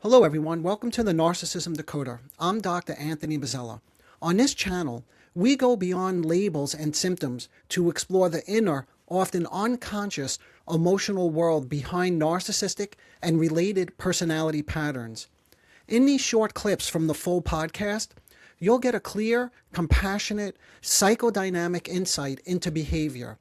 Hello, everyone. Welcome to the Narcissism Decoder. I'm Dr. Anthony Mazzella. On this channel, we go beyond labels and symptoms to explore the inner, often unconscious, emotional world behind narcissistic and related personality patterns. In these short clips from the full podcast, you'll get a clear, compassionate, psychodynamic insight into behavior.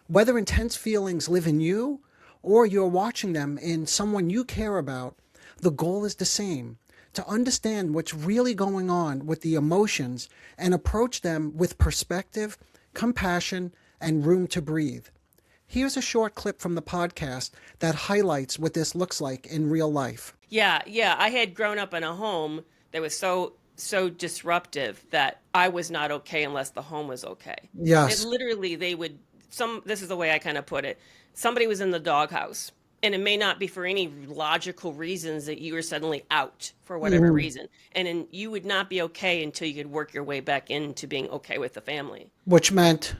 Whether intense feelings live in you or you're watching them in someone you care about, the goal is the same: to understand what's really going on with the emotions and approach them with perspective, compassion, and room to breathe. Here's a short clip from the podcast that highlights what this looks like in real life. Yeah. I had grown up in a home that was so disruptive that I was not okay unless the home was okay. It Yes. literally, this is the way I kind of put it. Somebody was in the doghouse, and it may not be for any logical reasons that you were suddenly out for whatever reason. And then you would not be okay until you could work your way back into being okay with the family. Which meant,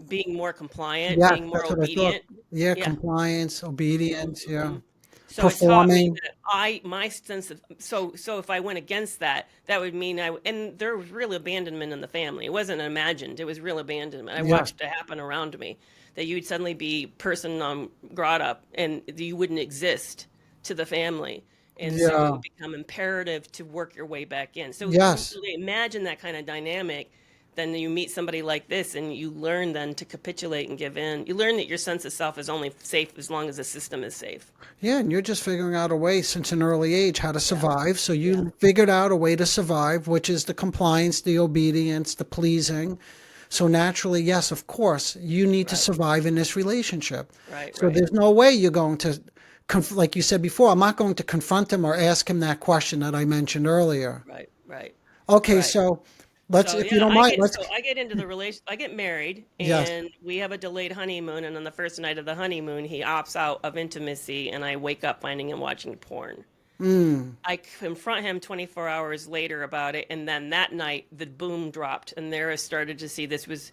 Being more compliant, yeah, being more that's what I thought. obedient. Yeah, Yeah. compliance, obedience, yeah. Mhm. So it taught me Performing. that my sense of, so if I went against that, that would mean and there was real abandonment in the family. It wasn't imagined. It was real abandonment. I Yeah. watched it happen around me, that you'd suddenly be person brought up and you wouldn't exist to the family. And so it Yeah. would become imperative to work your way back in. So you Yes. really imagine that kind of dynamic. Then you meet somebody like this and you learn then to capitulate and give in. You learn that your sense of self is only safe as long as the system is safe. Yeah, and you're just figuring out a way since an early age how to Yeah. survive. So Yeah. you figured out a way to survive, which is the compliance, the obedience, the pleasing. So naturally, yes, of course, you need to Right. survive in this relationship. Right. So Right. there's no way you're going to, like you said before, I'm not going to confront him or ask him that question that I mentioned earlier. Right. Right. Okay, Right. so let's, So if you yeah, don't mind, let's, I get into the relation. I get married, yes. and we have a delayed honeymoon. And on the first night of the honeymoon, he opts out of intimacy, and I wake up finding him watching porn. Mm, I confront him 24 hours later about it, and then that night the boom dropped, and there I started to see this was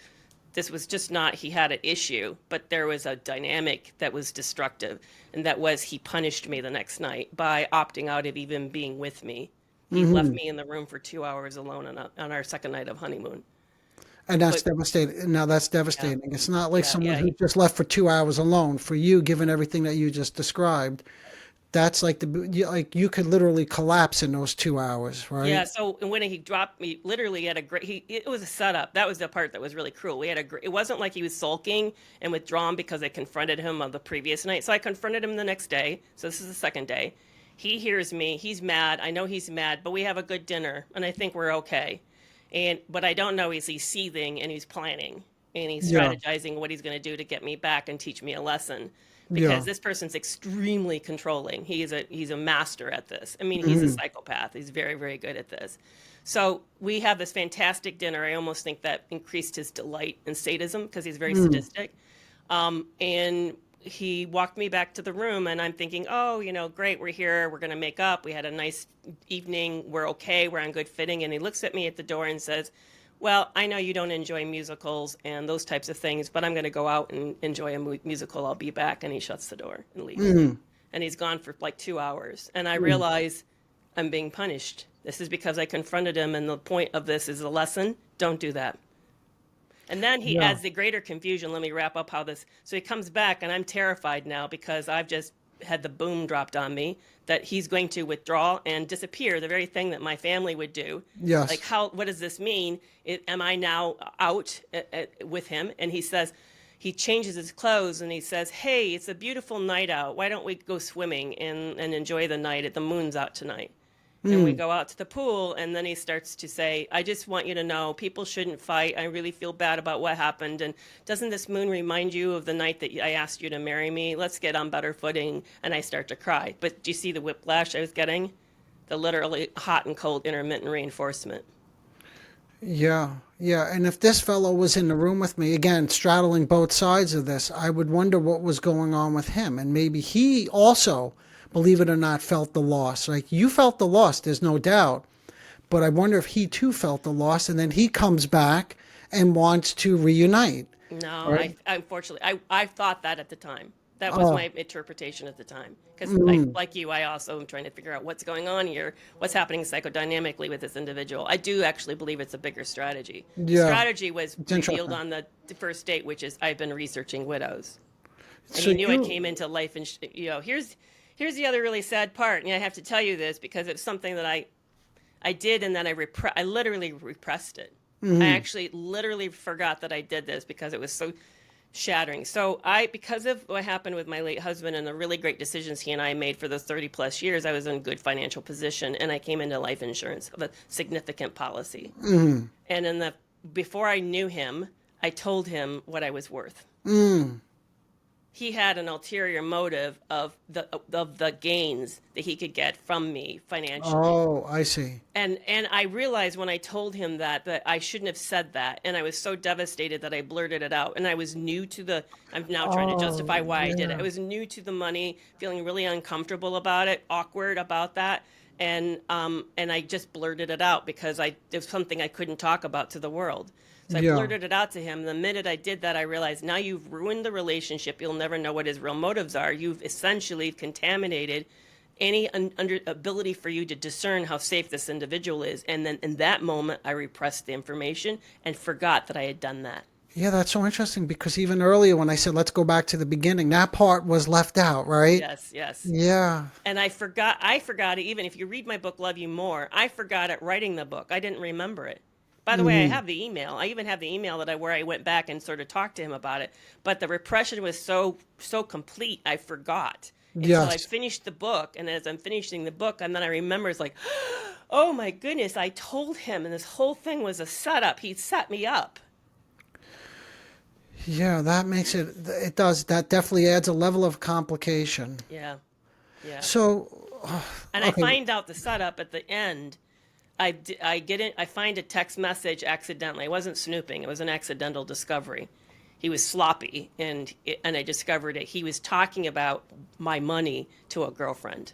just not he had an issue, but there was a dynamic that was destructive, and that was he punished me the next night by opting out of even being with me. He left hmm. me in the room for 2 hours alone on our second night of honeymoon. And that's But devastating. Now that's yeah, devastating. It's not like yeah, someone yeah, who just left for 2 hours alone. For you, given everything that you just described, that's like like you could literally collapse in those 2 hours, right? yeah. So when he dropped me, literally he had it was a setup. That was the part that was really cruel. It wasn't like he was sulking and withdrawn because I confronted him on the previous night. So I confronted him the next day. So this is the second day. He hears me. He's mad. I know he's mad, but we have a good dinner and I think we're okay. But I don't know is he's seething and he's planning and he's Yeah, strategizing what he's going to do to get me back and teach me a lesson, yeah. because this person's extremely controlling. He's a master at this. I mean, he's a Hmm. psychopath. He's very, very good at this. So we have this fantastic dinner. I almost think that increased his delight in sadism because he's very Mm. sadistic. And he walked me back to the room, and I'm thinking, oh, great, we're here. We're going to make up. We had a nice evening. We're okay. We're on good footing. And he looks at me at the door and says, well, I know you don't enjoy musicals and those types of things, but I'm going to go out and enjoy a musical. I'll be back. And he shuts the door and leaves. Mm. And he's gone for like 2 hours. And I Mm. realize I'm being punished. This is because I confronted him. And the point of this is a lesson. Don't do that. And then he Yeah. adds the greater confusion. Let me wrap up how this. So he comes back, and I'm terrified now because I've just had the boom dropped on me that he's going to withdraw and disappear, the very thing that my family would do. Like, Yes. what does this mean? Am I now out with him? And he changes his clothes and he says, hey, it's a beautiful night out. Why don't we go swimming and enjoy the night? The moon's out tonight. And we Mm. go out to the pool, and then he starts to say, I just want you to know people shouldn't fight. I really feel bad about what happened. And doesn't this moon remind you of the night that I asked you to marry me? Let's get on better footing. And I start to cry. But do you see the whiplash I was getting? The literally hot and cold intermittent reinforcement. Yeah. Yeah. And if this fellow was in the room with me, again, straddling both sides of this, I would wonder what was going on with him. And maybe he also, believe it or not, felt the loss. Like you felt the loss, there's no doubt. But I wonder if he too felt the loss and then he comes back and wants to reunite. No, Right? unfortunately, I thought that at the time. That was Oh, my interpretation at the time. Because, like you, I also am trying to figure out what's going on here, what's happening psychodynamically with this individual. I do actually believe it's a bigger strategy. The yeah. strategy was It's revealed interesting. on the first date, which is I've been researching widows, and So he knew I came you, into life. And here's the other really sad part, and I have to tell you this because it's something that I did, and then I literally repressed it. I actually literally forgot that I did this because it was so shattering. So because of what happened with my late husband and the really great decisions he and I made for those 30 plus years, I was in good financial position, and I came into life insurance of a significant policy. And before I knew him, I told him what I was worth. He had an ulterior motive of the gains that he could get from me financially. oh, I see. And I realized when I told him that I shouldn't have said that, and I was so devastated that I blurted it out. And I was new to I'm now trying to justify Oh, why I did it. I yeah. was new to the money, feeling really uncomfortable about it, awkward about that, and I just blurted it out because it was something I couldn't talk about to the world. So I Yeah. blurted it out to him. The minute I did that, I realized now you've ruined the relationship. You'll never know what his real motives are. You've essentially contaminated any ability for you to discern how safe this individual is. And then in that moment, I repressed the information and forgot that I had done that. Yeah, that's so interesting because even earlier when I said, let's go back to the beginning, that part was left out, right? Yes, yes. Yeah. And I forgot it. Even if you read my book, Love You More, I forgot it writing the book. I didn't remember it. By the way, I have the email. I even have the email where I went back and sort of talked to him about it. But the repression was so complete, I forgot until I Yes. finished the book. And as I'm finishing the book, and then I remember it's like, oh my goodness, I told him, and this whole thing was a setup. He set me up. Yeah, that makes it does. That definitely adds a level of complication. Yeah, yeah. So, And I okay. find out the setup at the end. I get it. I find a text message accidentally. I wasn't snooping. It was an accidental discovery. He was sloppy, and I discovered it. He was talking about my money to a girlfriend.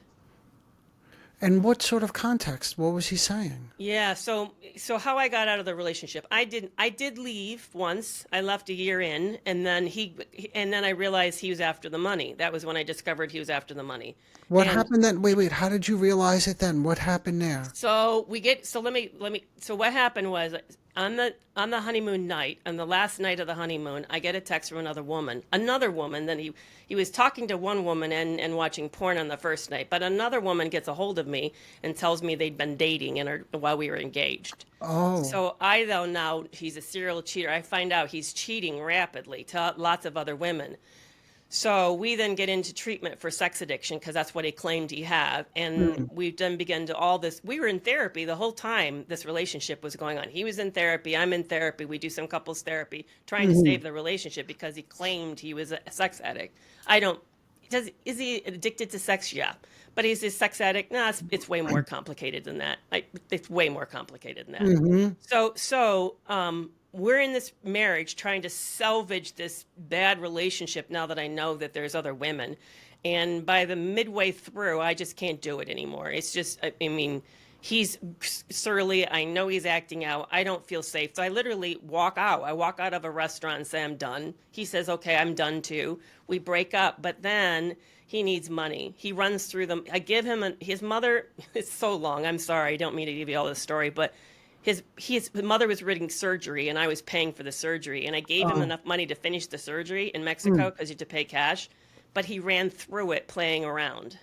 And what sort of context? What was he saying? Yeah, so how I got out of the relationship. I did leave once. I left a year in, and then I realized he was after the money. That was when I discovered he was after the money. What And happened then? Wait, wait. How did you realize it then? What happened there? so what happened was on the honeymoon night, on the last night of the honeymoon, I get a text from another woman. Then he was talking to one woman and watching porn on the first night, but another woman gets a hold of me and tells me they'd been dating while we were engaged. Oh, So though now he's a serial cheater. I find out he's cheating rapidly to lots of other women. So we then get into treatment for sex addiction because that's what he claimed he had. And we then begin to all this. We were in therapy the whole time this relationship was going on. He was in therapy. I'm in therapy. We do some couples therapy trying to save the relationship because he claimed he was a sex addict. I don't. Is he addicted to sex? Yeah. But he's a sex addict? No, it's way more complicated than that. It's way more complicated than that. We're in this marriage trying to salvage this bad relationship now that I know that there's other women. And by the midway through, I just can't do it anymore. It's just, I mean, he's surly. I know he's acting out. I don't feel safe. So I literally walk out. I walk out of a restaurant and say, I'm done. He says, okay, I'm done too. We break up. But then he needs money. He runs through them. I give him his mother. It's so long. I'm sorry. I don't mean to give you all this story, but his mother was getting surgery, and I was paying for the surgery, and I gave him oh, enough money to finish the surgery in Mexico because you had to pay cash, but he ran through it playing around.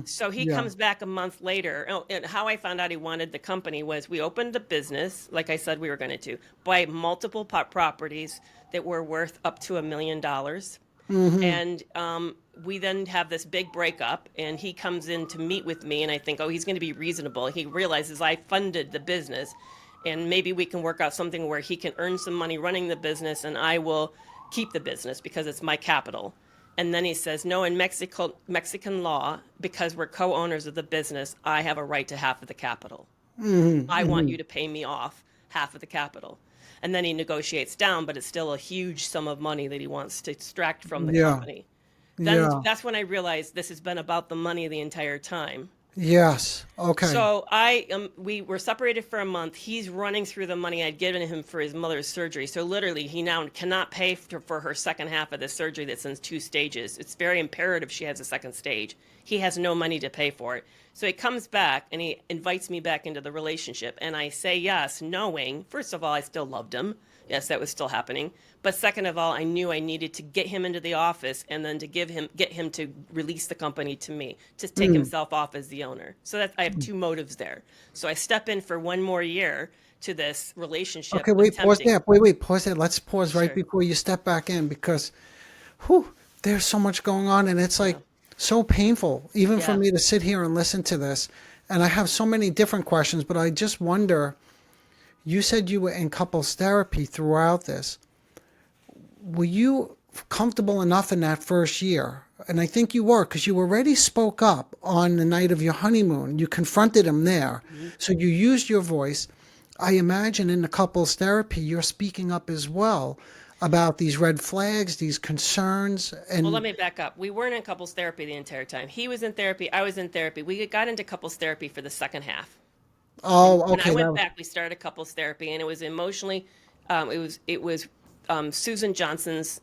So he yeah. comes back a month later. Oh, and how I found out he wanted the company was we opened a business, like I said we were going to, buy multiple properties that were worth up to $1 million. And we then have this big breakup, and he comes in to meet with me, and I think, oh, he's going to be reasonable. He realizes I funded the business, and maybe we can work out something where he can earn some money running the business, and I will keep the business because it's my capital. And then he says, no, in Mexican law, because we're co-owners of the business, I have a right to half of the capital. I want you to pay me off half of the capital. And then he negotiates down, but it's still a huge sum of money that he wants to extract from the Yeah. company. Then Yeah. that's when I realized this has been about the money the entire time. Yes. Okay. So we were separated for a month. He's running through the money I'd given him for his mother's surgery. So literally, he now cannot pay for her second half of the surgery that's in 2 stages. It's very imperative she has a second stage. He has no money to pay for it. So he comes back and he invites me back into the relationship. And I say yes, knowing, first of all, I still loved him. Yes, that was still happening. But second of all, I knew I needed to get him into the office and then to get him to release the company to me, to take himself off as the owner. So that I have two motives there. So I step in for one more year to this relationship Okay, wait, pause attempting. there. Wait, pause there. Let's pause right Sure. before you step back in because whew, there's so much going on and it's like Yeah. so painful, even for Yeah. me to sit here and listen to this. And I have so many different questions, but I just wonder, you said you were in couples therapy throughout this. Were you comfortable enough in that first year? And I think you were because you already spoke up on the night of your honeymoon. You confronted him there. Mhm. So you used your voice. I imagine in the couples therapy, you're speaking up as well about these red flags, these concerns. Well, And let me back up. We weren't in couples therapy the entire time. He was in therapy. I was in therapy. We got into couples therapy for the second half. oh, When I okay. went back, we started couples therapy, and it was emotionally. It was Susan Johnson's.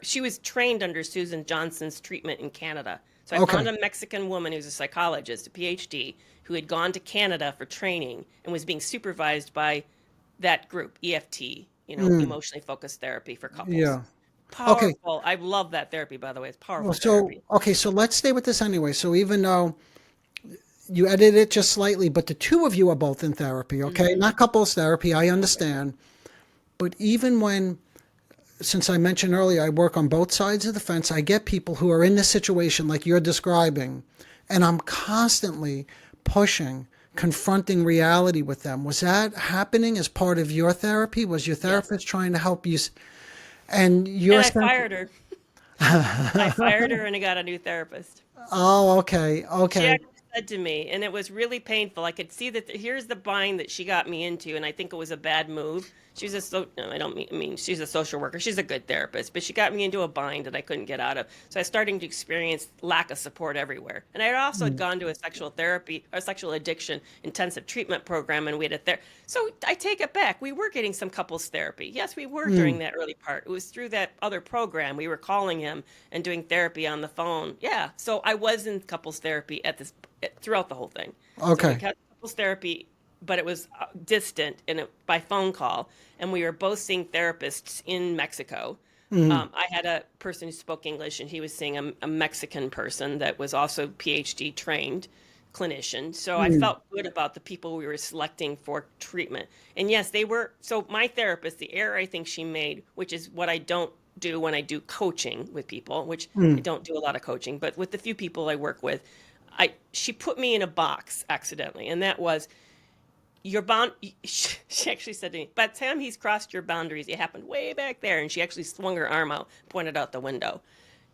She was trained under Susan Johnson's treatment in Canada. So I found Okay. a Mexican woman who's a psychologist, a PhD, who had gone to Canada for training and was being supervised by that group, EFT, emotionally focused therapy for couples. Yeah. Okay. Powerful. I love that therapy, by the way. It's Well, powerful so therapy. okay, so let's stay with this anyway. So even though you edited it just slightly, but the two of you are both in therapy, okay? Hmm. Not couples therapy, I Okay. understand. But even when, since I mentioned earlier, I work on both sides of the fence, I get people who are in this situation like you're describing, and I'm constantly pushing, confronting reality with them. Was that happening as part of your therapy? Was your Yes. therapist trying to help you? And And your I sense, fired her. I fired her and I got a new therapist. oh, okay, She okay. actually said to me, and it was really painful. I could see that here's the bind that she got me into, and I think it was a bad move. She's a so no, I don't mean I mean she's a social worker. She's a good therapist, but she got me into a bind that I couldn't get out of. So I started to experience lack of support everywhere. And I had also had gone to a sexual therapy or sexual addiction intensive treatment program, and we had a So I take it back. We were getting some couples therapy. Yes, we were during Mm, that early part. It was through that other program. We were calling him and doing therapy on the phone. Yeah. So I was in couples therapy throughout the whole thing. So we okay. had couples therapy, but it was distant and by phone call, and we were both seeing therapists in Mexico. Mm, I had a person who spoke English, and he was seeing a Mexican person that was also PhD trained clinician. So I mm, felt good about the people we were selecting for treatment. And yes, they were. So my therapist, the error I think she made, which is what I don't do when I do coaching with people, which I mm. don't do a lot of coaching, but with the few people I work with, she put me in a box accidentally, and that was your bound. She actually said to me, "By the time he's crossed your boundaries, it happened way back there." And she actually swung her arm out, pointed out the window.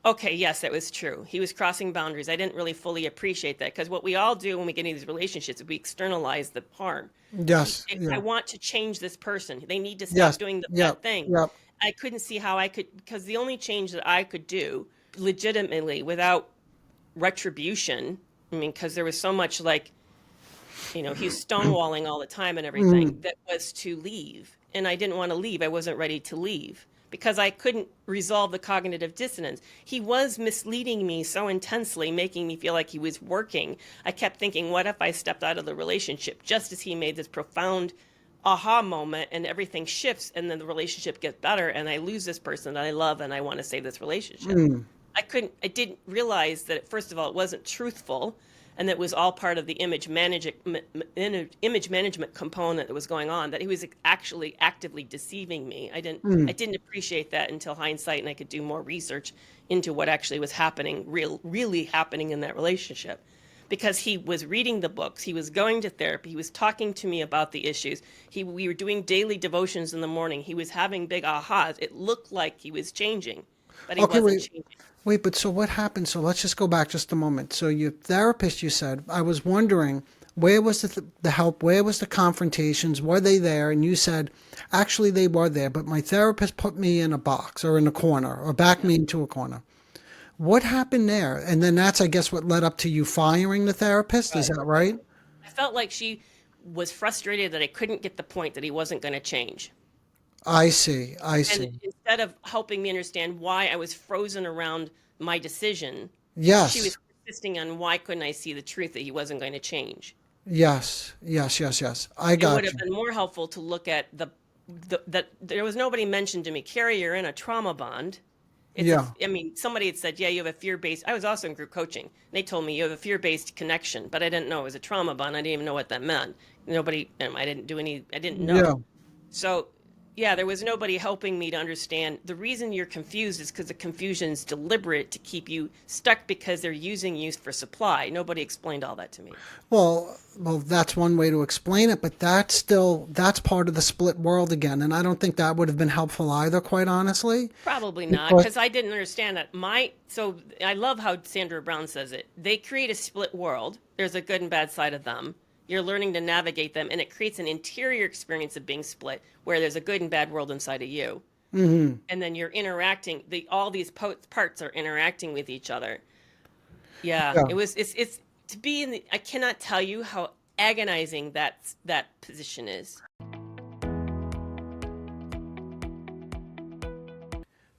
Okay, yes, that was true. He was crossing boundaries. I didn't really fully appreciate that because what we all do when we get into these relationships is we externalize the harm. Yes, I yeah. want to change this person. They need to stop Yes, doing the bad yep, thing. yep. I couldn't see how I could, because the only change that I could do legitimately without retribution, I mean, because there was so much like, he was stonewalling all the time and everything, Mm, that was to leave. And I didn't want to leave. I wasn't ready to leave because I couldn't resolve the cognitive dissonance. He was misleading me so intensely, making me feel like he was working. I kept thinking, what if I stepped out of the relationship just as he made this profound aha moment and everything shifts and then the relationship gets better and I lose this person that I love and I want to save this relationship. mm. I didn't realize that, first of all, it wasn't truthful and that was all part of the image management component that was going on, that he was actually actively deceiving me. I Mm. didn't appreciate that until hindsight, and I could do more research into what actually was happening, really happening in that relationship. Because he was reading the books, he was going to therapy, he was talking to me about the issues. We were doing daily devotions in the morning. He was having big ahas. It looked like he was changing, but he Okay, wasn't wait, changing. wait, but so what happened? So let's just go back just a moment. So your therapist, you said, I was wondering, where was the help? Where was the confrontations? Were they there? And you said, actually, they were there, but my therapist put me in a box or in a corner or backed Yeah. me into a corner. What happened there? And then that's, I guess, what led up to you firing the therapist. Is Right. that right? I felt like she was frustrated that I couldn't get the point that he wasn't going to change. I see. I And see. instead of helping me understand why I was frozen around my decision, she was Yes. insisting on why couldn't I see the truth that he wasn't going to change. Yes. Yes. Yes. Yes. I It would got have you. been more helpful to look at that there was nobody mentioned to me, Carrie, you're in a trauma bond. Yeah. I mean, somebody had said, yeah, you have a fear-based, I was also in group coaching. They told me you have a fear-based connection, but I didn't know it was a trauma bond. I didn't even know what that meant. Nobody, I didn't Yeah. know. So, yeah, there was nobody helping me to understand the reason you're confused is because the confusion is deliberate to keep you stuck because they're using you for supply. Nobody explained all that to me. Well, that's one way to explain it, but that's part of the split world again, and I don't think that would have been helpful either, quite honestly. Probably not, Because because I didn't understand that. So I love how Sandra Brown says it. They create a split world. There's a good and bad side of them. You're learning to navigate them, and it creates an interior experience of being split, where there's a good and bad world inside of you. And then you're interacting. All these parts are interacting with each other. Yeah, yeah, it's to be in the. I cannot tell you how agonizing that position is.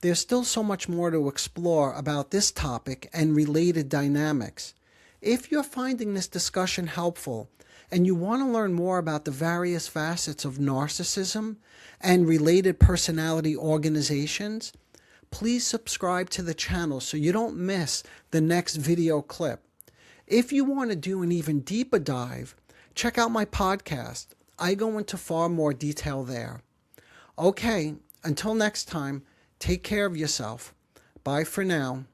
there's still so much more to explore about this topic and related dynamics. If you're finding this discussion helpful and you want to learn more about the various facets of narcissism and related personality organizations, please subscribe to the channel so you don't miss the next video clip. If you want to do an even deeper dive, check out my podcast. I go into far more detail there. Okay, until next time, take care of yourself. Bye for now.